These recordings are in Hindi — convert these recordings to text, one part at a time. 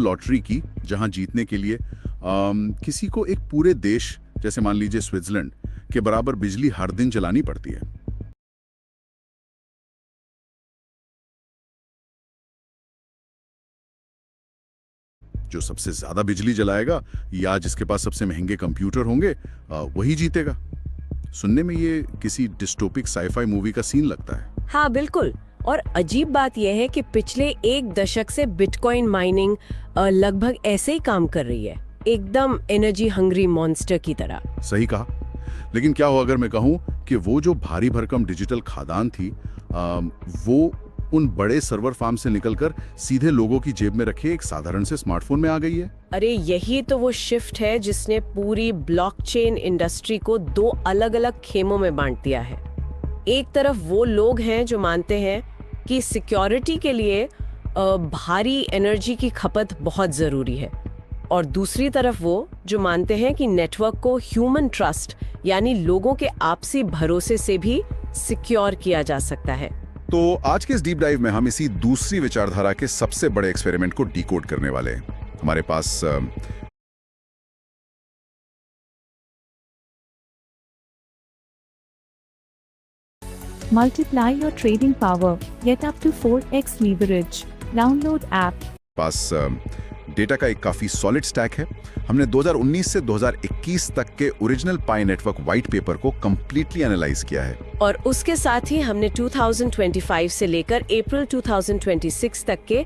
लॉटरी की, जहां जीतने के लिए किसी को एक पूरे देश, जैसे मान लीजिए स्विट्जरलैंड के बराबर बिजली हर दिन चलानी पड़ती है। जो सबसे ज्यादा बिजली जलाएगा या जिसके पास सबसे महंगे कंप्यूटर होंगे, वही जीतेगा। सुनने में ये किसी डिस्टोपिक साईफाई मूवी का सीन लगता है। हाँ बिल्कुल। और अजीब बात यह है कि पिछले एक दशक से बिटकॉइन माइनिंग लगभग ऐसे ही काम कर रही है, एकदम एनर्जी हंग्री मॉन्स्टर की तरह। सही कहा। लेकिन क्या हो अगर मैं कहूं कि वो जो भारी भरकम डिजिटल खादान थी, वो उन बड़े सर्वर फार्म से निकलकर सीधे लोगों की जेब में रखे एक साधारण से स्मार्टफोन में आ गई है। अरे यही तो वो शिफ्ट है जिसने पूरी ब्लॉकचेन इंडस्ट्री को दो अलग अलग खेमों में बांट दिया है। एक तरफ वो लोग हैं जो मानते हैं कि सिक्योरिटी के लिए भारी एनर्जी की खपत बहुत जरूरी है, और दूसरी तरफ वो जो मानते हैं कि नेटवर्क को ह्यूमन ट्रस्ट यानी लोगों के आपसी भरोसे से भी सिक्योर किया जा सकता है। तो आज के इस डीप डाइव में हम इसी दूसरी विचारधारा के सबसे बड़े एक्सपेरिमेंट को डिकोड करने वाले हैं। हमारे पास Multiply your trading power. Get up to 4x leverage. Download app. Pass data का एक काफी सॉलिड स्टैक है। हमने 2019 से 2021 तक के ओरिजिनल पाई नेटवर्क व्हाइट पेपर को कंप्लीटली एनालाइज किया है, और उसके साथ ही हमने 2025 से लेकर अप्रैल 2026 तक के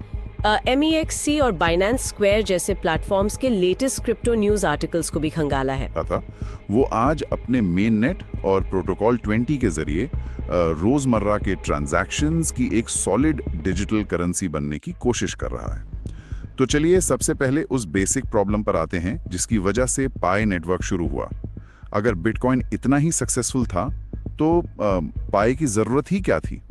MEXC और बाइनेंस स्क्वायर जैसे प्लेटफॉर्म्स के लेटेस्ट क्रिप्टो न्यूज आर्टिकल्स को भी खंगाला है। वो आज अपने मेन नेट और प्रोटोकॉल 20 के जरिए रोजमर्रा के ट्रांजैक्शंस की एक सॉलिड डिजिटल करेंसी बनने की कोशिश कर रहा है। तो चलिए सबसे पहले उस बेसिक प्रॉब्लम पर आते हैं जिसकी वजह से पाई नेटवर्क शुरू हुआ। अगर बिटकॉइन इतना ही सक्सेसफुल था तो पाई की जरूरत ही क्या थी?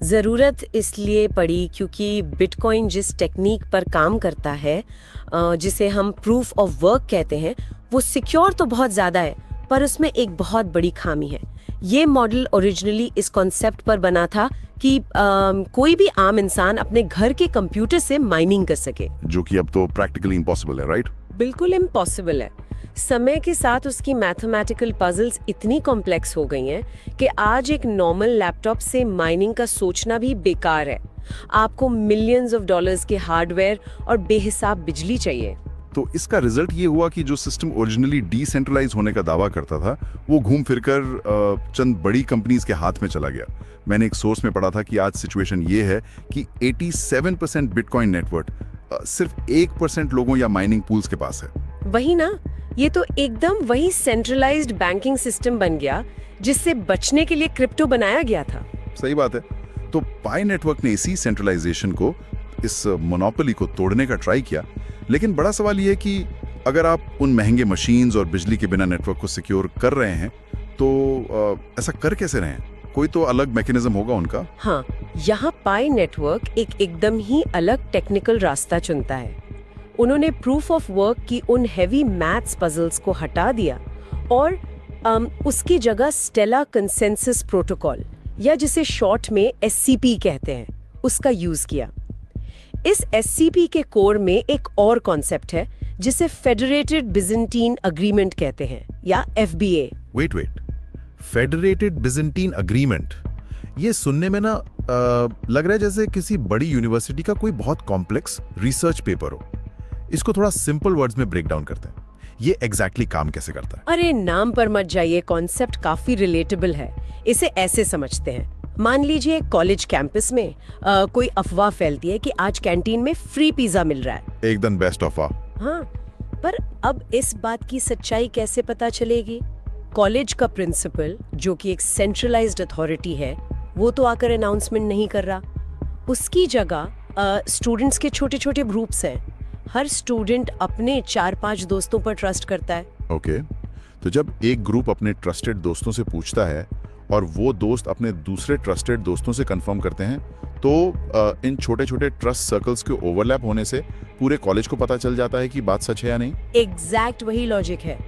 ज़रूरत इसलिए पड़ी क्योंकि बिटकॉइन जिस टेक्निक पर काम करता है, जिसे हम प्रूफ ऑफ वर्क कहते हैं, वो सिक्योर तो बहुत ज़्यादा है, पर उसमें एक बहुत बड़ी खामी है। ये मॉडल ओरिजिनली इस कॉन्सेप्ट पर बना था कि कोई भी आम इंसान अपने घर के कंप्यूटर से माइनिंग कर सके, जो कि अब तो प्रैक्टिकली इम्पॉसिबल है, राइट? बिल्कुल इम्पॉसिबल है। समय के साथ उसकी मैथमेटिकल पजल्स इतनी कॉम्प्लेक्स हो गई हैं कि आज एक नॉर्मल लैपटॉप से माइनिंग का सोचना भी बेकार है। आपको मिलियंस ऑफ डॉलर्स के हार्डवेयर और बेहिसाब बिजली चाहिए। तो इसका रिजल्ट ये हुआ कि जो सिस्टम ओरिजिनली डिसेंट्रलाइज होने का दावा करता था, वो घूम फिरकर चंद बड़ी कंपनीज के हाथ में चला गया। मैंने एक सोर्स में पढ़ा था कि आज सिचुएशन ये है कि 87% बिटकॉइन नेटवर्क सिर्फ 1% लोगों या माइनिंग पूल्स के पास है। वही ना, ये तो एकदम वही सेंट्रलाइज्ड बैंकिंग सिस्टम बन गया जिससे बचने के लिए क्रिप्टो बनाया गया था। सही बात है। तो पाई नेटवर्क ने इसी सेंट्रलाइजेशन को, इस मोनोपोली को तोड़ने का ट्राई किया। लेकिन बड़ा सवाल ये है कि अगर आप उन महंगे मशीन्स और बिजली के बिना नेटवर्क को सिक्योर कर रहे हैं तो ऐसा कर कैसे रहे हैं? कोई तो अलग मैकेनिज्म होगा उनका। हाँ, यहाँ पाई नेटवर्क एकदम ही अलग टेक्निकल रास्ता चुनता है। उन्होंने प्रूफ ऑफ वर्क की उन हेवी मैथ्स पजल्स को हटा दिया और उसकी जगह स्टेला कंसेंसस प्रोटोकॉल, या जिसे शॉर्ट में SCP कहते हैं, उसका यूज किया। इस SCP के कोर में एक और कॉन्सेप्ट है जिसे फेडरेटेड बिजेंटीन अग्रीमेंट कहते हैं, या FBA। Wait, federated Byzantine agreement. ये सुनने में ना लग रहा है जैसे किसी बड़ी यूनिवर्सिटी का कोई बहुत कॉम्प्लेक्स रिसर्च पेपर हो। इसको थोड़ा सिंपल वर्ड्स में ब्रेक डाउन करते हैं। ये एग्जैक्टली काम कैसे करता है? अरे नाम पर मत जाइए, कॉन्सेप्ट काफी रिलेटेबल है। इसे ऐसे समझते हैं, मान लीजिए कॉलेज कैंपस में कोई अफवाह फैलती है कि आज कैंटीन में फ्री पिज्जा मिल रहा है। एकदम बेस्ट अफवाह। हाँ, पर अब इस बात की सच्चाई कैसे पता चलेगी? कॉलेज का प्रिंसिपल, जो कि एक सेंट्रलाइज्ड अथॉरिटी है, वो तो आकर अनाउंसमेंट नहीं कर रहा। उसकी जगह स्टूडेंट्स के छोटे छोटे ग्रुप्स हैं। हर स्टूडेंट अपने 4-5 दोस्तों पर ट्रस्ट करता है। ओके, तो जब एक ग्रुप अपने ट्रस्टेड दोस्तों से पूछता है और वो दोस्त अपने दूसरे ट्रस्टेड दोस्तों से कंफर्म करते हैं, तो इन छोटे छोटे ट्रस्ट सर्कल्स के ओवरलैप होने से पूरे कॉलेज को पता चल जाता है कि बात सच है या नहीं। एग्जैक्ट वही लॉजिक है।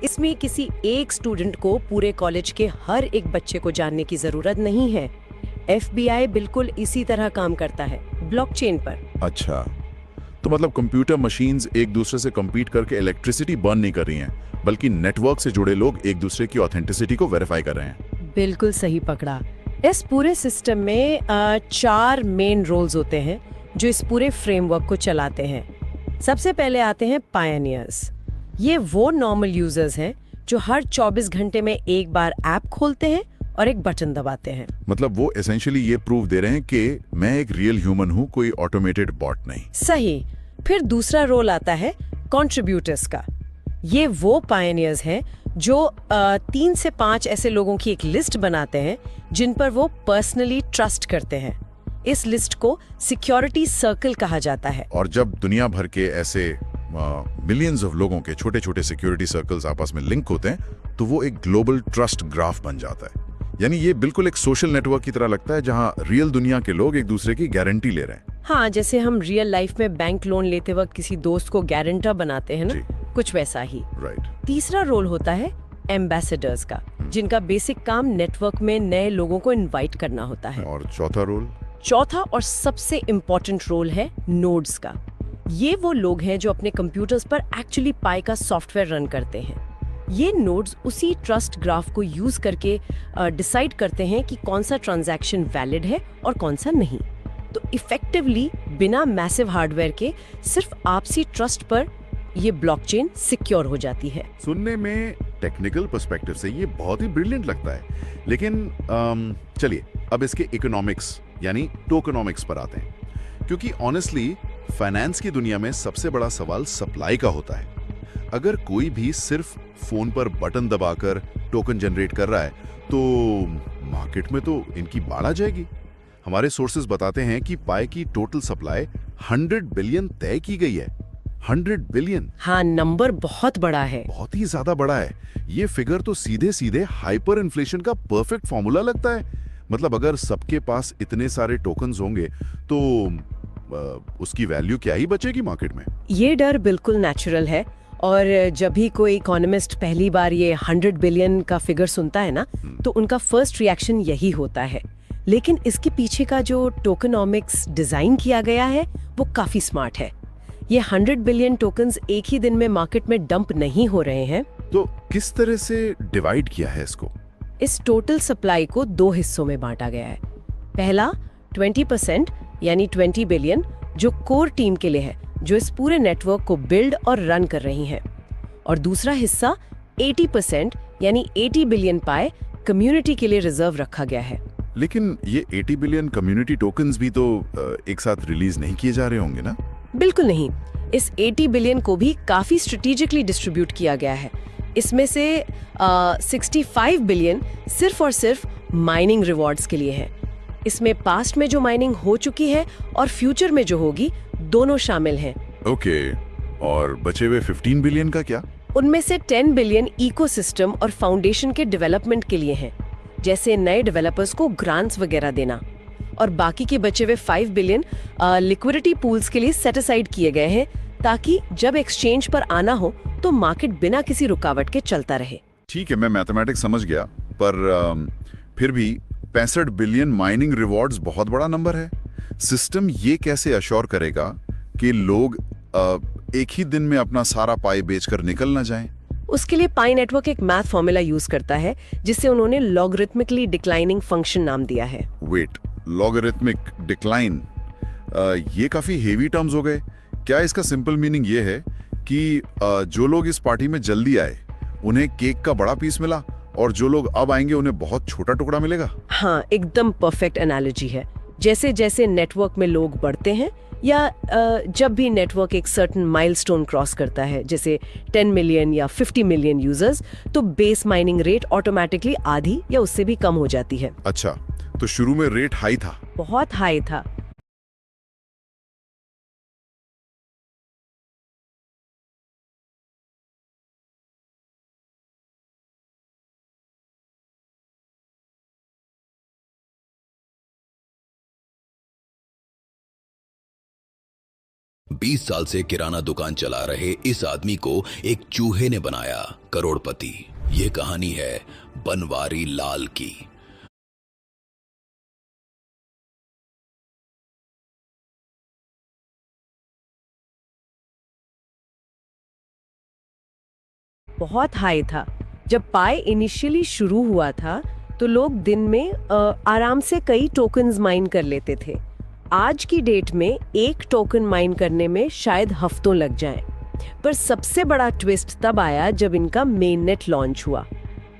इसमें किसी एक स्टूडेंट को पूरे कॉलेज के हर एक बच्चे को जानने की जरूरत नहीं है। FBI बिल्कुल इसी तरह काम करता है, ब्लॉकचेन पर। अच्छा, तो मतलब कंप्यूटर मशीन्स एक दूसरे से compete करके इलेक्ट्रिसिटी बर्न नहीं कर रही हैं, बल्कि नेटवर्क से जुड़े लोग एक दूसरे की ऑथेंटिसिटी को वेरीफाई कर रहे हैं। बिल्कुल सही पकड़ा। इस पूरे सिस्टम में 4 मेन रोल्स होते हैं जो इस पूरे फ्रेमवर्क को चलाते हैं। सबसे पहले आते हैं पायनियर्स। ये वो नॉर्मल यूजर्स हैं जो हर 24 घंटे में एक बार ऐप खोलते हैं और एक बटन दबाते हैं। मतलब वो एसेंशियली ये प्रूव दे रहे हैं कि मैं एक रियल ह्यूमन हूं, कोई ऑटोमेटेड बॉट नहीं। सही। फिर दूसरा रोल आता है कंट्रीब्यूटर्स का। ये वो पायनियर्स हैं जो 3 से 5 ऐसे लोगों की एक लिस्ट बनाते हैं जिन पर वो पर्सनली ट्रस्ट करते हैं। इस लिस्ट को सिक्योरिटी सर्कल कहा जाता है। और जब दुनिया भर के ऐसे मिलियंस ऑफ लोगों के छोटे छोटे सिक्योरिटी सर्कल्स आपस में लिंक होते हैं तो वो एक ग्लोबल ट्रस्ट ग्राफ बन जाता है। यानी ये बिल्कुल एक सोशल नेटवर्क की तरह लगता है जहां रियल दुनिया के लोग एक दूसरे की गारंटी ले रहे हैं। हाँ, जैसे हम रियल लाइफ में बैंक लोन लेते वक्त किसी दोस्त को गारंटर बनाते हैं ना, कुछ वैसा ही। राइट। तीसरा रोल होता है एम्बेसडर्स का, जिनका बेसिक काम नेटवर्क में नए लोगों को इनवाइट करना होता है। और चौथा रोल? चौथा और सबसे इम्पोर्टेंट रोल है नोड्स का। ये वो लोग हैं जो अपने कंप्यूटर्स पर एक्चुअली पाई का सॉफ्टवेयर रन करते हैं। ये नोड्स उसी ट्रस्ट ग्राफ को यूज करके डिसाइड करते हैं कि कौन सा ट्रांजैक्शन वैलिड है और कौन सा नहीं। तो इफेक्टिवली बिना मैसिव हार्डवेयर के सिर्फ आपसी ट्रस्ट पर ये ब्लॉकचेन सिक्योर हो जाती है। सुनने में टेक्निकल पर्सपेक्टिव से ये बहुत ही ब्रिलियंट लगता है, लेकिन चलिए अब इसके इकोनॉमिक्स यानी टोकनॉमिक्स पर आते हैं, क्योंकि ऑनेस्टली फाइनेंस की दुनिया में सबसे बड़ा सवाल सप्लाई का होता है। अगर कोई भी सिर्फ फोन पर बटन दबाकर टोकन जनरेट कर रहा है तो मार्केट में तो इनकी बाढ़ आ जाएगी। हमारे सोर्सेज बताते हैं कि पाई की टोटल सप्लाई 100 बिलियन तय की गई है। 100 बिलियन। हाँ, नंबर बहुत बड़ा है। बहुत ही ज्यादा बड़ा है। ये फिगर तो सीधे सीधे हाइपर इन्फ्लेशन का परफेक्ट फॉर्मूला लगता है। मतलब अगर सबके पास इतने सारे टोकन्स होंगे तो उसकी वैल्यू क्या ही बचेगी मार्केट में। ये डर बिल्कुल नेचुरल है, और जब भी कोई इकोनॉमिस्ट पहली बार ये 100 बिलियन का फिगर सुनता है ना, तो उनका फर्स्ट रिएक्शन यही होता है। लेकिन इसके पीछे का जो टोकनॉमिक्स डिजाइन किया गया है वो काफी स्मार्ट है। ये 100 बिलियन टोकन्स एक ही दिन में मार्केट में डंप नहीं हो रहे हैं। तो किस तरह से डिवाइड किया है इसको? इस टोटल सप्लाई को 2 हिस्सों में बांटा गया है। पहला 20% यानी 20 बिलियन जो कोर टीम के लिए है, जो इस पूरे नेटवर्क को बिल्ड और रन कर रही हैं। और दूसरा हिस्सा 80% यानी 80 बिलियन पाई कम्युनिटी के लिए रिजर्व रखा गया है। लेकिन ये 80 बिलियन कम्युनिटी टोकन्स भी तो एक साथ रिलीज नहीं किए जा रहे होंगे ना? बिल्कुल नहीं। इस 80 बिलियन को भी काफी स्ट्रेटेजिकली डिस्ट्रीब्यूट किया गया है। इसमें से 65 बिलियन सिर्फ और सिर्फ माइनिंग रिवॉर्ड्स के लिए है। इसमें पास्ट में जो माइनिंग हो चुकी है और फ्यूचर में जो होगी, दोनों शामिल हैं। ओके, और बचे हुए 15 बिलियन का क्या? उनमें से 10 बिलियन इकोसिस्टम और फाउंडेशन के डेवलपमेंट के लिए हैं, जैसे नए डेवलपर्स को ग्रांट्स वगैरह देना। और बाकी के बचे हुए 5 बिलियन लिक्विडिटी पूल्स के लिए सेट असाइड किए गए हैं, ताकि जब एक्सचेंज पर आना हो तो मार्केट बिना किसी रुकावट के चलता रहे। ठीक है, मैं मैथमेटिक्स समझ गया, पर फिर भी 65 बिलियन माइनिंग रिवॉर्ड्स बहुत बड़ा नंबर है। सिस्टम ये कैसे अश्योर करेगा कि लोग एक ही दिन में अपना सारा पाई बेचकर निकल ना जाएं? उसके लिए पाई नेटवर्क एक मैथ फॉर्मूला यूज करता है, जिसे उन्होंने लॉगरिथमिकली डिक्लाइनिंग फंक्शन नाम दिया है। वेट, लॉगरिथमिक डिक्लाइन, ये काफी हेवी टर्म्स हो गए। क्या इसका सिंपल मीनिंग ये है कि जो लोग इस पार्टी में जल्दी आए उन्हें केक का बड़ा पीस मिला, और जो लोग अब आएंगे उन्हें बहुत छोटा टुकड़ा मिलेगा? हाँ, एकदम परफेक्ट एनालॉजी है। जैसे जैसे नेटवर्क में लोग बढ़ते हैं, या जब भी नेटवर्क एक सर्टेन माइलस्टोन क्रॉस करता है, जैसे 10 मिलियन या 50 मिलियन यूजर्स, तो बेस माइनिंग रेट ऑटोमेटिकली आधी या उससे भी कम हो जाती है। अच्छा, तो शुरू में रेट हाई था? बहुत हाई था। बीस साल से किराना दुकान चला रहे इस आदमी को एक चूहे ने बनाया करोड़पति। ये कहानी है बनवारी लाल की। बहुत हाई था। जब पाई इनिशियली शुरू हुआ था तो लोग दिन में आराम से कई टोकन्स माइन कर लेते थे। आज की डेट में एक टोकन माइन करने में शायद हफ्तों लग जाएं। पर सबसे बड़ा ट्विस्ट तब आया जब इनका मेननेट लॉन्च हुआ।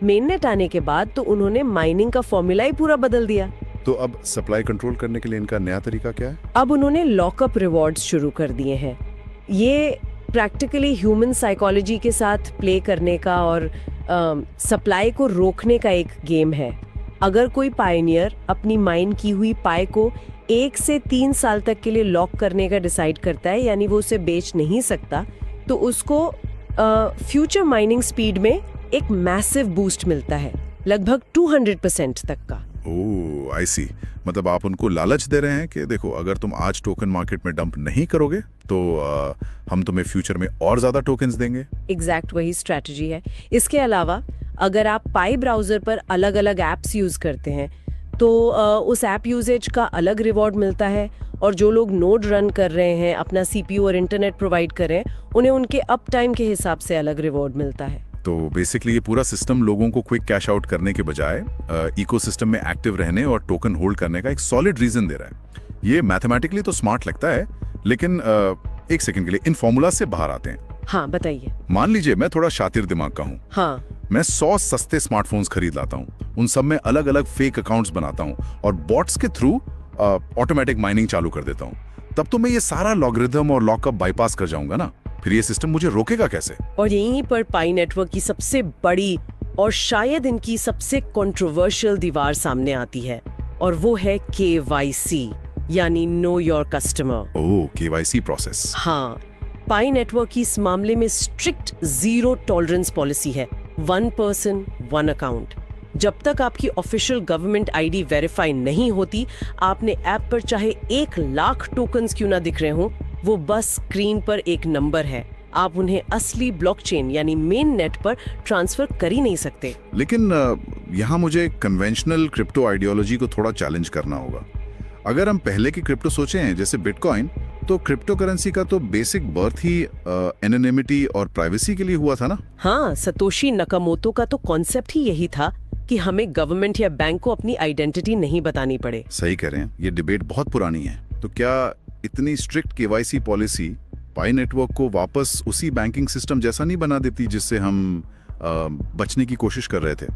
मेननेट आने के बाद तो उन्होंने माइनिंग का फॉर्मूला ही पूरा बदल दिया। तो अब सप्लाई कंट्रोल करने के लिए इनका नया तरीका क्या है? अब उन्होंने लॉकअप रिवॉर्ड्स शुरू कर दिए हैं। ये प्रैक्टिकली ह्यूमन साइकोलॉजी के साथ प्ले करने का और सप्लाई को रोकने का एक गेम है। अगर कोई पायनियर अपनी माइन की हुई पाई को 1 से 3 साल तक के लिए लॉक करने का डिसाइड करता है, यानी वो उसे बेच नहीं सकता, तो उसको फ्यूचर माइनिंग स्पीड में एक मैसिव बूस्ट मिलता है, लगभग 200% तक का। ओह, आई सी। मतलब आप उनको लालच दे रहे हैं कि देखो, अगर तुम आज टोकन मार्केट में डंप नहीं करोगे तो हम तुम्हें फ्यूचर में और ज्यादा टोकन्स देंगे। एग्जैक्ट वही स्ट्रैटेजी है। इसके अलावा अगर आप पाई ब्राउजर पर अलग अलग ऐप्स यूज करते हैं तो उस ऐप यूजेज का अलग रिवॉर्ड मिलता है, और जो लोग नोड रन कर रहे हैं, अपना सीपीयू और इंटरनेट प्रोवाइड कर रहे हैं, उन्हें उनके अप टाइम के हिसाब से अलग रिवॉर्ड मिलता है। तो बेसिकली ये पूरा सिस्टम लोगों को क्विक कैश आउट करने के बजाय इकोसिस्टम में एक्टिव रहने और टोकन होल्ड करने का एक सॉलिड रीजन दे रहा है। ये मैथमेटिकली तो स्मार्ट लगता है, लेकिन एक सेकंड के लिए इन फॉर्मूला से बाहर आते हैं। हाँ, बताइए। मान लीजिए मैं थोड़ा शातिर दिमाग का हूँ। हाँ, मैं 100 सस्ते स्मार्टफोन्स खरीद लाता हूँ, उन सब में अलग अलग फेक अकाउंट्स बनाता हूँ और बॉट्स के थ्रू ऑटोमेटिक माइनिंग चालू कर देता हूँ। तब तो मैं ये सारा लॉगरिथम और लॉकअप बाईपास कर जाऊंगा ना। फिर ये सिस्टम मुझे रोकेगा कैसे? और यहीं पर पाई नेटवर्क की सबसे बड़ी और शायद इनकी सबसे कंट्रोवर्शियल दीवार सामने आती है, और वो है KYC, यानी know your customer. Oh, KYC process. हाँ, पाई नेटवर्क की इस मामले में स्ट्रिक्ट जीरो टॉलरेंस पॉलिसी है। 1 पर्सन 1 अकाउंट। जब तक आपकी ऑफिशियल गवर्नमेंट आईडी वेरीफाई नहीं होती, आपने ऐप पर चाहे 1 लाख टोकन्स क्यों ना दिख रहे हो, वो बस स्क्रीन पर एक नंबर है। आप उन्हें असली ब्लॉकचेन यानी मेन नेट पर ट्रांसफर कर ही नहीं सकते। लेकिन यहाँ मुझे कन्वेंशनल क्रिप्टो आइडियोलॉजी को थोड़ा चैलेंज करना होगा। अगर हम पहले की क्रिप्टो सोचें, जैसे बिटकॉइन, तो क्रिप्टो करेंसी का तो बेसिक बर्थ ही एनोनिमिटी और प्राइवेसी के लिए हुआ था ना। हाँ, सतोशी नकामोटो का तो कॉन्सेप्ट ही यही था कि हमें गवर्नमेंट या बैंक को अपनी आइडेंटिटी नहीं बतानी पड़े। सही कह रहे हैं, ये डिबेट बहुत पुरानी है। तो क्या इतनी स्ट्रिक्ट KYC पॉलिसी पाई नेटवर्क को वापस उसी बैंकिंग सिस्टम जैसा नहीं बना देती जिससे हम बचने की कोशिश कर रहे थे?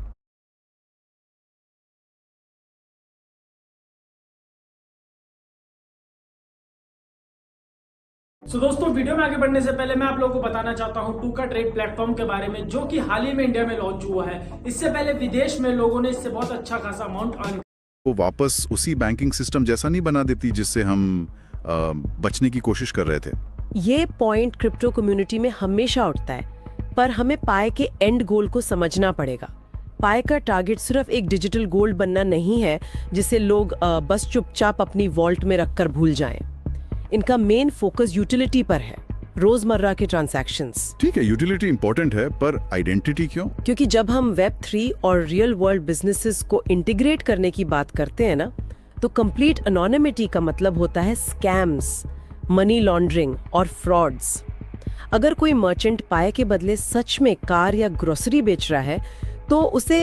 दोस्तों, वीडियो में आगे बढ़ने से पहले मैं आप लोगों को बताना चाहता हूं टूका ट्रेड प्लेटफॉर्म के बारे में, जो कि हाल ही में इंडिया में लॉन्च हुआ है। इससे पहले विदेश में लोगों ने इससे बहुत अच्छा खासा अमाउंट अर्न। वो वापस उसी बैंकिंग सिस्टम जैसा नहीं बना देती जिससे हम बचने की कोशिश कर रहे थे? ये पॉइंट क्रिप्टो कम्युनिटी में हमेशा उठता है, पर हमें पाई के एंड गोल को समझना पड़ेगा। पाई का टारगेट सिर्फ एक डिजिटल गोल्ड बनना नहीं है जिसे लोग बस चुपचाप अपनी वॉल्ट में रखकर भूल जाएं। इनका मेन फोकस यूटिलिटी पर है, रोजमर्रा के ट्रांजैक्शंस। ठीक है, यूटिलिटी इंपॉर्टेंट है, पर आइडेंटिटी क्यों? क्योंकि जब हम Web3 और रियल वर्ल्ड बिजनेसेस को इंटीग्रेट करने की बात करते हैं ना, तो कंप्लीट एनोनिमिटी का मतलब होता है स्कैम्स, मनी लॉन्ड्रिंग और फ्रॉड्स। अगर कोई मर्चेंट पाई के बदले सच में कार या ग्रोसरी बेच रहा है, तो उसे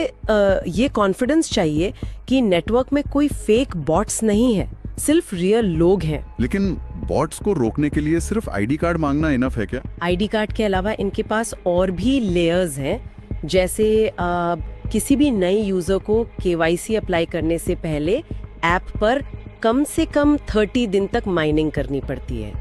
ये कॉन्फिडेंस चाहिए कि नेटवर्क में कोई फेक बॉट्स नहीं है, सिर्फ रियल लोग हैं। लेकिन बॉट्स को रोकने के लिए सिर्फ आईडी कार्ड मांगना इनफ है क्या? आईडी कार्ड के अलावा इनके पास और भी लेयर्स हैं, जैसे किसी भी नए यूजर को KYC अप्लाई करने से पहले ऐप पर कम से कम 30 दिन तक माइनिंग करनी पड़ती है।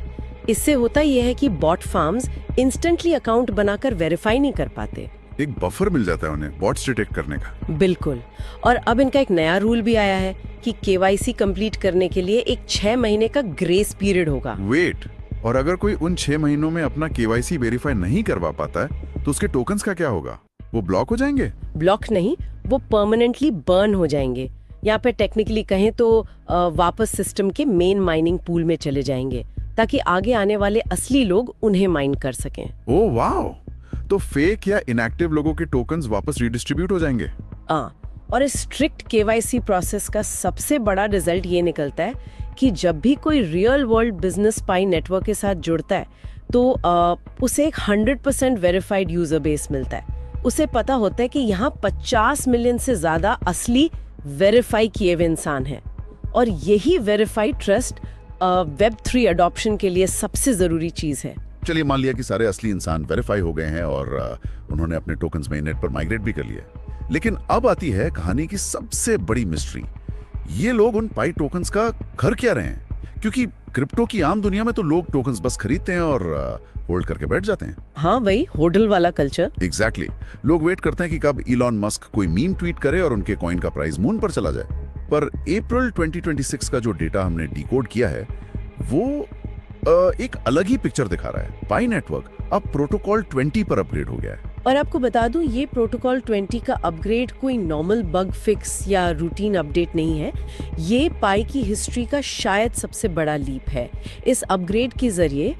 इससे होता यह है कि बॉट फार्म्स इंस्टेंटली अकाउंट बनाकर वेरीफाई नहीं कर पाते। एक बफर मिल जाता है उन्हें बॉट्स डिटेक्ट करने का। बिल्कुल। और अब इनका एक नया रूल भी आया है कि KYC कंप्लीट करने के लिए एक 6 महीने का ग्रेस पीरियड होगा। वेट, और अगर कोई उन 6 महीनों में अपना KYC वेरीफाई नहीं करवा पाता है तो उसके टोकन्स का क्या होगा? वो ब्लॉक हो जाएंगे? ब्लॉक नहीं, वो परमानेंटली बर्न हो जाएंगे। यहाँ पे टेक्निकली कहें तो वापस सिस्टम के मेन माइनिंग पूल में चले जाएंगे, ताकि आगे आने वाले असली लोग उन्हें माइन कर सकें। ओह वाओ, तो फेक या इनएक्टिव लोगों के टोकन्स वापस रिडिस्ट्रीब्यूट हो जाएंगे। और इस स्ट्रिक्ट KYC प्रोसेस का सबसे बड़ा रिजल्ट ये निकलता है कि जब भी कोई रियल वर्ल्ड बिजनेस पाई नेटवर्क के साथ जुड़ता है, तो उसे एक 100% वेरीफाइड यूजर बेस मिलता है। उसे पता होता है कि यहाँ 50 मिलियन से ज्यादा असली वेरीफाई किए हुए इंसान हैं, और यही वेरीफाइड ट्रस्ट Web3 अडॉप्शन के लिए सबसे जरूरी चीज है। चलिए मान लिया कि सारे असली इंसान वेरीफाई हो गए हैं और उन्होंने अपने टोकन्स मेननेट पर माइग्रेट भी कर लिया, लेकिन अब आती है कहानी की सबसे बड़ी मिस्ट्री। ये लोग उन पाई टोकन्स का घर क्या रहे हैं? क्योंकि क्रिप्टो की आम दुनिया में तो लोग टोकन्स बस खरीदते हैं और होल्ड करके बैठ जाते हैं। हाँ, वही होडल वाला कल्चर। एग्जैक्टली लोग वेट करते हैं कि कब इलॉन मस्क कोई मीम ट्वीट करे और उनके कॉइन का प्राइस मून पर चला जाए। पर अप्रैल 2026 का जो डेटा हमने डिकोड किया है वो एक अलग ही पिक्चर दिखा रहा है। पाई नेटवर्क अब प्रोटोकॉल 20 पर अपग्रेड हो गया है। और आपको बता दूं, ये प्रोटोकॉल 20 का अपग्रेड कोई नॉर्मल बग फिक्स या रूटीन अपडेट नहीं है। ये पाई की हिस्ट्री का शायद सबसे बड़ा लीप है। इस अपग्रेड के जरिए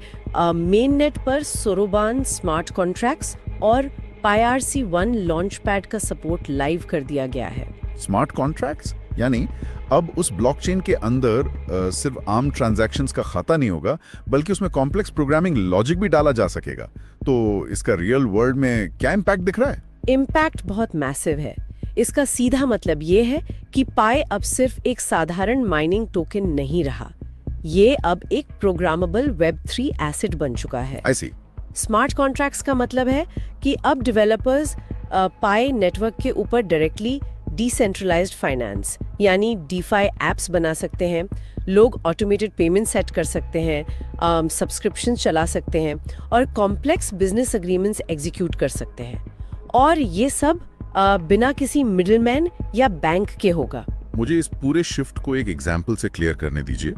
मेन नेट पर सोरोबान स्मार्ट कॉन्ट्रैक्ट्स और PyRC1 लॉन्च पैड का सपोर्ट लाइव कर दिया गया है। स्मार्ट कॉन्ट्रैक्ट्स यानी अब उस ब्लॉकचेन के अंदर सिर्फ आम ट्रांजैक्शंस का खाता नहीं होगा, बल्कि उसमें कॉम्प्लेक्स प्रोग्रामिंग लॉजिक भी डाला जा सकेगा। तो इसका रियल वर्ल्ड में क्या इम्पैक्ट दिख रहा है? इम्पैक्ट बहुत मैसिव है। इसका सीधा मतलब ये है कि पाई अब सिर्फ एक साधारण माइनिंग टोकन नहीं रहा, ये अब एक प्रोग्रामेबल Web3 एसेट बन चुका है। I see. स्मार्ट कॉन्ट्रैक्ट्स का मतलब है कि अब डेवलपर्स पाई नेटवर्क के ऊपर डायरेक्टली डिसेंट्रलाइज्ड फाइनेंस यानी DeFi एप्स बना सकते हैं। लोग ऑटोमेटेड पेमेंट सेट कर सकते हैं, सब्सक्रिप्शन चला सकते हैं और कॉम्प्लेक्स बिजनेस एग्रीमेंट्स एग्जीक्यूट कर सकते हैं, और ये सब बिना किसी मिडलमैन या बैंक के होगा। मुझे इस पूरे शिफ्ट को एक एग्जाम्पल से क्लियर करने दीजिए।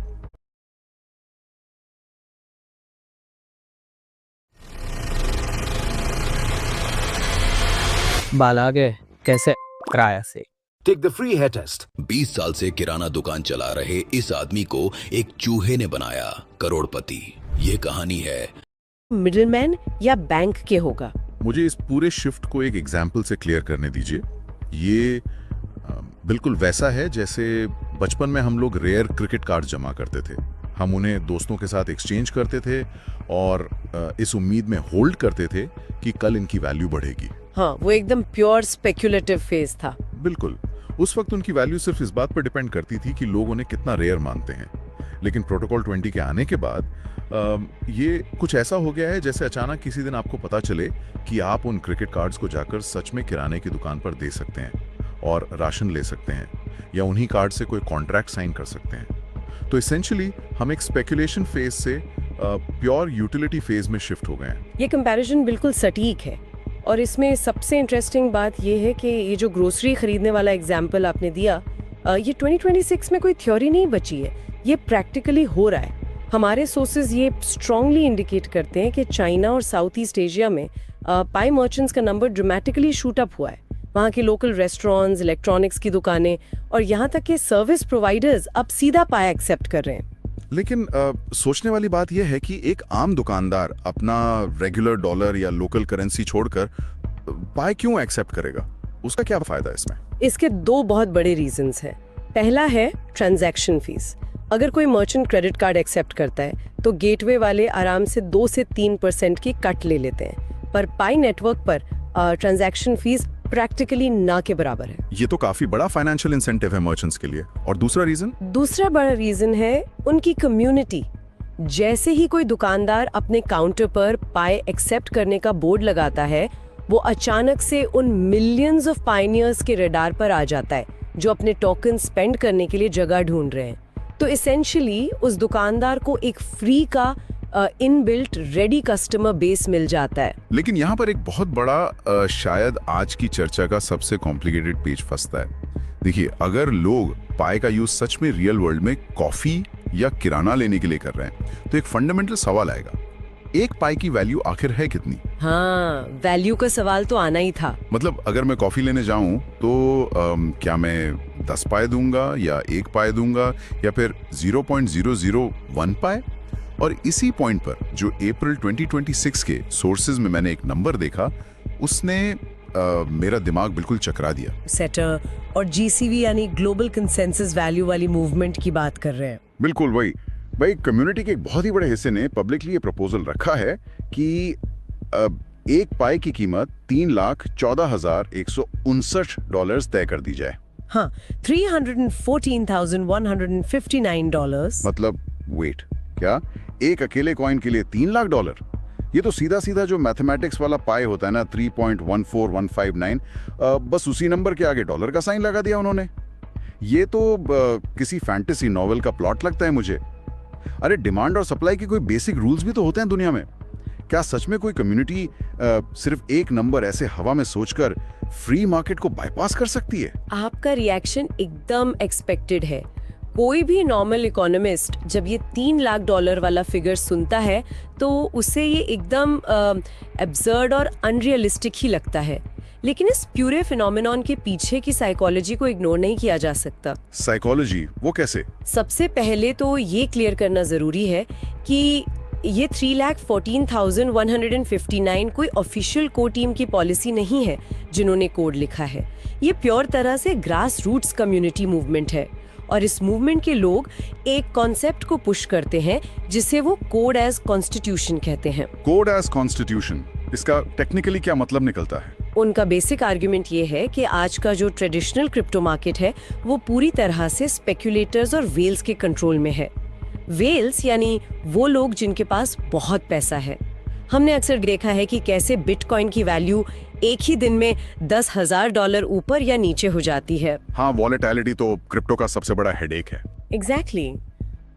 बाल आ गए कैसे? किराया से। Take the free hair test. 20 साल से किराना दुकान चला रहे इस आदमी को एक चूहे ने बनाया करोड़पति। ये कहानी है मिडलमैन या बैंक के होगा। मुझे इस पूरे शिफ्ट को एक एग्जाम्पल से क्लियर करने दीजिए। ये बिल्कुल वैसा है जैसे बचपन में हम लोग रेयर क्रिकेट कार्ड जमा करते थे। हम उन्हें दोस्तों के साथ एक्सचेंज करते थे और इस उम्मीद में होल्ड करते थे कि कल इनकी वैल्यू बढ़ेगी। हाँ, वो एकदम प्योर स्पेक्युलेटिव फेज था। बिल्कुल। उस वक्त उनकी वैल्यू सिर्फ इस बात पर डिपेंड करती थी कि लोग उन्हें कितना रेयर मानते हैं। लेकिन प्रोटोकॉल 20 के आने के बाद ये कुछ ऐसा हो गया है जैसे अचानक किसी दिन आपको पता चले कि आप उन क्रिकेट कार्ड्स को जाकर सच में किराने की दुकान पर दे सकते हैं और राशन ले सकते हैं, या उन्हीं कार्ड से कोई कॉन्ट्रैक्ट साइन कर सकते हैं। तो एसेंशियली हम एक स्पेकुलेशन फेज से प्योर यूटिलिटी फेज में शिफ्ट हो गए हैं। ये कंपैरिजन बिल्कुल सटीक है, और इसमें सबसे इंटरेस्टिंग बात ये है कि ये जो ग्रोसरी खरीदने वाला एग्जाम्पल आपने दिया, ये 2026 में कोई थ्योरी नहीं बची है, ये प्रैक्टिकली हो रहा है। हमारे सोर्सेज ये स्ट्रांगली इंडिकेट करते हैं कि चाइना और साउथ ईस्ट एशिया में पाई मर्चेंट्स का नंबर ड्रामेटिकली शूट अप हुआ है। वहाँ के लोकल रेस्टोरेंट्स, इलेक्ट्रॉनिक्स की दुकानें और यहाँ तक के सर्विस प्रोवाइडर्स अब सीधा पाई एक्सेप्ट कर रहे हैं। लेकिन सोचने वाली बात यह है कि एक आम दुकानदार अपना रेगुलर डॉलर या लोकल करेंसी छोड़कर पाई क्यों एक्सेप्ट करेगा? उसका क्या फायदा है इसमें? इसके दो बहुत बड़े रीजंस हैं। पहला है ट्रांजैक्शन फीस। अगर कोई मर्चेंट क्रेडिट कार्ड एक्सेप्ट करता है तो गेटवे वाले आराम से 2 से 3% की कट ले लेते हैं, पर पाई नेटवर्क पर ट्रांजैक्शन फीस प्रैक्टिकली ना के बराबर है। ये तो काफी बड़ा फाइनेंशियल इंसेंटिव है मर्चेंट्स के लिए। और दूसरा बड़ा रीजन है उनकी कम्युनिटी। जैसे ही कोई दुकानदार अपने काउंटर पर पाई एक्सेप्ट करने का बोर्ड लगाता है, वो अचानक से उन मिलियंस ऑफ पायनियर्स के रडार पर आ जाता है जो अपने टोकन स्पेंड करने के लिए जगह ढूंढ रहे हैं। तो एसेंशियली उस दुकानदार को एक फ्री का इनबिल्ट रेडी कस्टमर बेस मिल जाता है। लेकिन यहाँ पर एक बहुत बड़ा शायद आज की चर्चा का सबसे कॉम्प्लिकेटेड पेज फंसता है। देखिए, अगर लोग पाई का यूज सच में रियल वर्ल्ड में कॉफी या किराना लेने के लिए कर रहे हैं, तो एक फंडामेंटल सवाल आएगा, एक पाई की वैल्यू आखिर है कितनी? हाँ, वैल्यू का सवाल तो आना ही था। मतलब अगर मैं कॉफी लेने जाऊं तो क्या मैं 10 पाई दूंगा या 1 पाई दूंगा या फिर 0.001 पाई? और इसी पॉइंट पर जो अप्रैल 2026 के सोर्सेज में मैंने एक नंबर देखा, उसने मेरा दिमाग बिल्कुल चकरा दिया। सेटर और GCV यानी ग्लोबल कंसेंसस वैल्यू वाली मूवमेंट की बात कर रहे हैं। बिल्कुल वही। भाई कम्युनिटी के एक बहुत ही बड़े हिस्से ने पब्लिकली ये प्रपोजल रखा है कि एक पाई की कीमत $3,14,159 तय कर दी जाए। हाँ, $314,159। मतलब वेट, क्या एक अकेले कॉइन के लिए $3 लाख? ये तो सीधा सीधा जो मैथमेटिक्स वाला पाई होता है ना, 3.14159, बस उसी नंबर के आगे डॉलर का साइन लगा दिया उन्होंने। ये तो किसी फैंटेसी नॉवेल का प्लॉट लगता है मुझे। अरे डिमांड और सप्लाई के कोई बेसिक रूल्स भी तो होते हैं दुनिया में। क्या सच में कोई कम्युनिटी सिर्फ एक नंबर ऐसे हवा में सोचकर फ्री मार्केट को बाईपास कर सकती है? आपका रिएक्शन एकदम एक्सपेक्टेड है। कोई भी नॉर्मल इकोनॉमिस्ट जब ये $3 लाख वाला फिगर सुनता है तो उसे ये एकदम एब्सर्ड और अनरियलिस्टिक ही लगता है। लेकिन इस प्यूरे फिनोमेनॉन के पीछे की साइकोलॉजी को इग्नोर नहीं किया जा सकता। साइकोलॉजी, वो कैसे? सबसे पहले तो ये क्लियर करना जरूरी है कि ये 3,14,159 कोई ऑफिशियल कोर टीम की पॉलिसी नहीं है जिन्होंने कोड लिखा है। ये प्योर तरह से ग्रास रूट्स कम्युनिटी मूवमेंट है और इस मूवमेंट के लोग एक कॉन्सेप्ट को पुश करते हैं जिसे वो कोड एज कॉन्स्टिट्यूशन कहते हैं। कोड एज कॉन्स्टिट्यूशन, इसका टेक्निकली क्या मतलब निकलता है? उनका बेसिक आर्ग्यूमेंट ये है कि आज का जो ट्रेडिशनल क्रिप्टो मार्केट है वो पूरी तरह से स्पेक्यूलेटर्स और वेल्स के कंट्रोल में है। वेल्स यानी वो लोग जिनके पास बहुत पैसा है। हमने अक्सर देखा है कि कैसे बिटकॉइन की वैल्यू एक ही दिन में $10,000 ऊपर या नीचे हो जाती है। हाँ, वॉलेटिलिटी तो क्रिप्टो का सबसे बड़ा हेडेक है। एग्जैक्टली।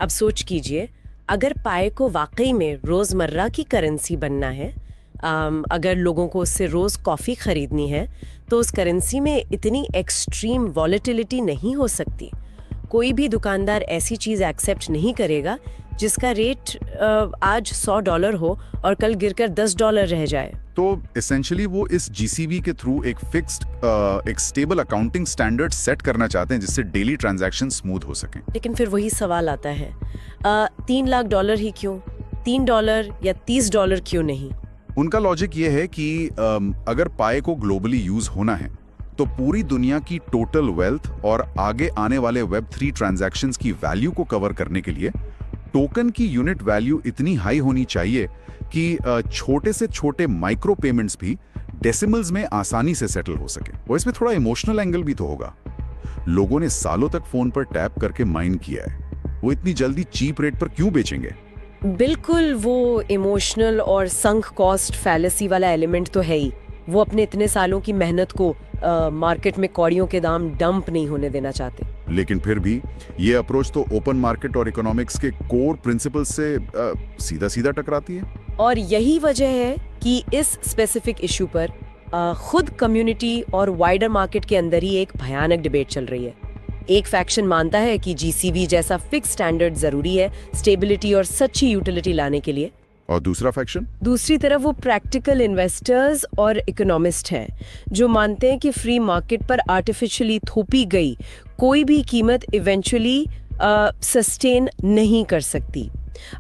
अब सोच कीजिए, अगर पाई को वाकई में रोजमर्रा की करेंसी बनना है, अगर लोगों को उससे रोज कॉफी खरीदनी है, तो उस करेंसी में इतनी एक्सट्रीम वॉलेटिलिटी नहीं हो सकती। कोई भी दुकानदार ऐसी चीज एक्सेप्ट नहीं करेगा जिसका रेट आज $100 हो और कल गिरकर $10 रह जाए। तो एसेंशियली वो इस जीसीबी के थ्रू एक फिक्स्ड, एक स्टेबल अकाउंटिंग स्टैंडर्ड सेट करना चाहते हैं जिससे डेली ट्रांजैक्शन स्मूथ हो सकें। लेकिन फिर वही सवाल आता है, $3 लाख ही क्यों? $3 या $30 क्यों नहीं? उनका लॉजिक ये है कि अगर पाई को ग्लोबली यूज होना है तो पूरी दुनिया की टोटल वेल्थ और आगे आने वाले Web3 ट्रांजैक्शंस की वैल्यू को कवर करने के लिए टोकन की यूनिट वैल्यू इतनी हाई होनी चाहिए कि छोटे से छोटे माइक्रो पेमेंट्स भी डेसिमल्स में आसानी से सेटल हो सके। और इसमें थोड़ा इमोशनल एंगल भी तो होगा। लोगों ने सालों तक फोन पर टैप करके माइन किया है, वो इतनी जल्दी चीप रेट पर क्यों बेचेंगे? बिल्कुल, वो इमोशनल और संक कॉस्ट फैलेसी वाला एलिमेंट तो है ही। वो अपने इतने सालों की मेहनत को मार्केट में कौड़ियों के दाम डंप नहीं होने देना चाहते। लेकिन फिर भी ये अप्रोच तो ओपन मार्केट और इकोनॉमिक्स के कोर प्रिंसिपल्स से सीधा सीधा टकराती है। और यही वजह है कि इस स्पेसिफिक इशू पर खुद कम्युनिटी और वाइडर मार्केट के अंदर ही एक भयानक डिबेट चल रही है। एक फैक्शन मानता है कि जीसीबी जैसा फिक्स स्टैंडर्ड जरूरी है स्टेबिलिटी और सच्ची यूटिलिटी लाने के लिए, और दूसरा फैक्शन, दूसरी तरफ वो प्रैक्टिकल इन्वेस्टर्स और इकोनॉमिस्ट हैं जो मानते हैं कि फ्री मार्केट पर आर्टिफिशियली थोपी गई कोई भी कीमत इवेंचुअली सस्टेन नहीं कर सकती।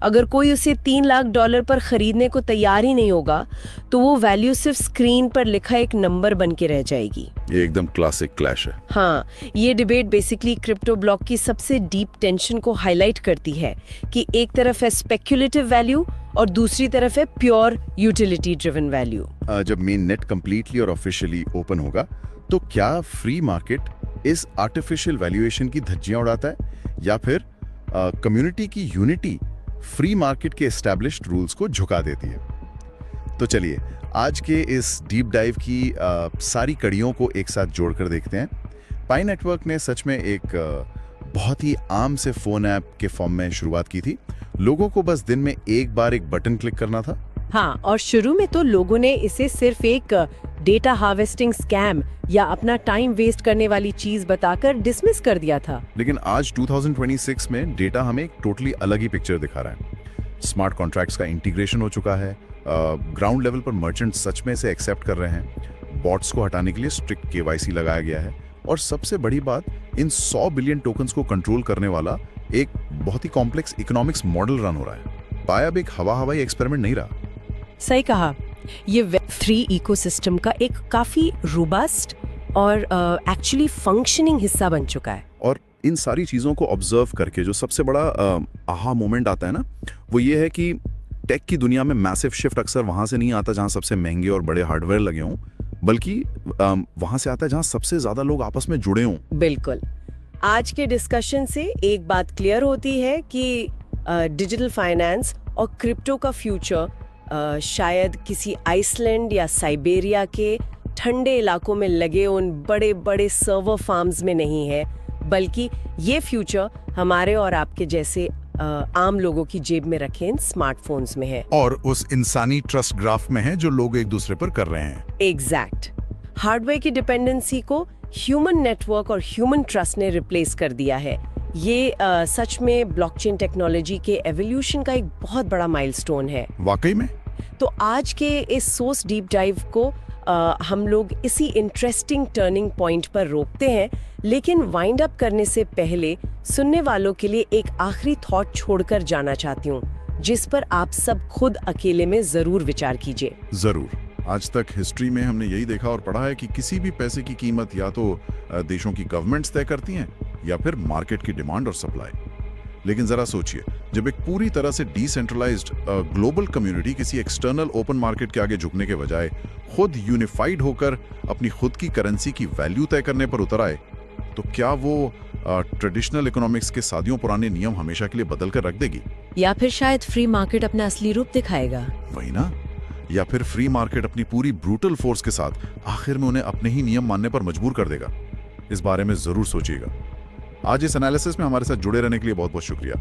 अगर कोई उसे $3 लाख पर खरीदने को तैयार ही नहीं होगा तो वो वैल्यू सिर्फ स्क्रीन पर लिखा एक नंबर बन के रह जाएगी। ये एकदम क्लासिक क्लैश है। हाँ, ये डिबेट बेसिकली क्रिप्टो ब्लॉक की सबसे डीप टेंशन को हाईलाइट करती है कि एक तरफ है स्पेक्युलेटिव वैल्यू और दूसरी तरफ है प्योर यूटिलिटी ड्रिवन वैल्यू। जब मेन नेट कंप्लीटली और ऑफिशियली ओपन होगा तो क्या फ्री मार्केट इस आर्टिफिशियल वैल्यूएशन की धज्जियां उड़ाता है या फिर कम्युनिटी की यूनिटी फ्री मार्केट के एस्टैब्लिश्ड रूल्स को झुका देती है? तो चलिए आज के इस डीप डाइव की सारी कड़ियों को एक साथ जोड़कर देखते हैं। पाई नेटवर्क ने सच में एक बहुत ही आम से फोन ऐप के फॉर्म में शुरुआत की थी। लोगों को बस दिन में एक बार एक बटन क्लिक करना था। हाँ, और शुरू में तो लोगों ने इसे सिर्फ एक डेटा हार्वेस्टिंग स्कैम या अपना टाइम वेस्ट करने वाली चीज बताकर डिसमिस कर दिया था। लेकिन आज 2026 में डेटा हमें एक टोटली अलग ही पिक्चर दिखा रहा है। स्मार्ट कॉन्ट्रैक्ट्स का इंटीग्रेशन हो चुका है, ग्राउंड लेवल पर मर्चेंट सच में से एक्सेप्ट कर रहे हैं, बॉट्स को हटाने के लिए स्ट्रिक्ट KYC लगाया गया है और सबसे बड़ी बात, इन 100 बिलियन टोकन्स को कंट्रोल करने वाला एक बहुत ही कॉम्प्लेक्स इकोनॉमिक्स मॉडल रन हो रहा है। पाई अब एक हवाई एक्सपेरिमेंट नहीं रहा। सही कहा, ये Web3 इकोसिस्टम का एक काफी रोबस्ट और एक्चुअली फंक्शनिंग हिस्सा बन चुका है। और इन सारी चीज़ों को ऑब्जर्व करके जो सबसे बड़ा आहा मोमेंट आता है ना, वो ये है कि टेक की दुनिया में मैसिव शिफ्ट अक्सर वहाँ से नहीं आता जहाँ सबसे महंगे और बड़े हार्डवेयर लगे हों, बल्कि वहाँ से आता है जहाँ सबसे ज़्यादा लोग आपस में जुड़े हों। बिल्कुल। आज के डिस्कशन से एक बात क्लियर होती है कि डिजिटल फाइनेंस और क्रिप्टो का फ्यूचर शायद किसी आइसलैंड या साइबेरिया के ठंडे इलाकों में लगे उन बड़े बड़े सर्वर फार्म्स में नहीं है, बल्कि ये फ्यूचर हमारे और आपके जैसे आम लोगों की जेब में रखे इन स्मार्टफोन्स में है। और उस इंसानी ट्रस्ट ग्राफ में है जो लोग एक दूसरे पर कर रहे हैं। एग्जैक्ट। हार्डवेयर की डिपेंडेंसी को ह्यूमन नेटवर्क और ह्यूमन ट्रस्ट ने रिप्लेस कर दिया है। ये सच में ब्लॉकचेन टेक्नोलॉजी के एवोल्यूशन का एक बहुत बड़ा माइलस्टोन है। वाकई में। तो आज के इस सोर्स डीप डाइव को हम लोग इसी इंटरेस्टिंग टर्निंग पॉइंट पर रोकते हैं, लेकिन वाइंड अप करने से पहले सुनने वालों के लिए एक आखिरी थॉट छोड़कर जाना चाहती हूँ, जिस पर आप सब खुद अकेले में जरूर विचार कीजिए। जरूर। आज तक हिस्ट्री में हमने यही देखा और पढ़ा है कि किसी भी पैसे की कीमत या तो देशों की गवर्नमेंट्स तय करती हैं या फिर मार्केट की डिमांड और सप्लाई। लेकिन जरा सोचिए, जब एक पूरी तरह से डिसेंट्रलाइज्ड ग्लोबल कम्युनिटी किसी एक्सटर्नल ओपन मार्केट के आगे झुकने के बजाय खुद यूनिफाइड होकर अपनी खुद की करेंसी की वैल्यू तय करने पर उतर आए, तो क्या वो ट्रेडिशनल इकोनॉमिक्स के सादियों पुराने नियम हमेशा के लिए बदल कर रख देगी? या फिर शायद फ्री मार्केट अपना असली रूप दिखाएगा। वही ना। या फिर फ्री मार्केट अपनी पूरी ब्रूटल फोर्स के साथ आखिर में उन्हें अपने ही नियम मानने पर मजबूर कर देगा। इस बारे में जरूर सोचिएगा। आज इस एनालिसिस में हमारे साथ जुड़े रहने के लिए बहुत बहुत शुक्रिया।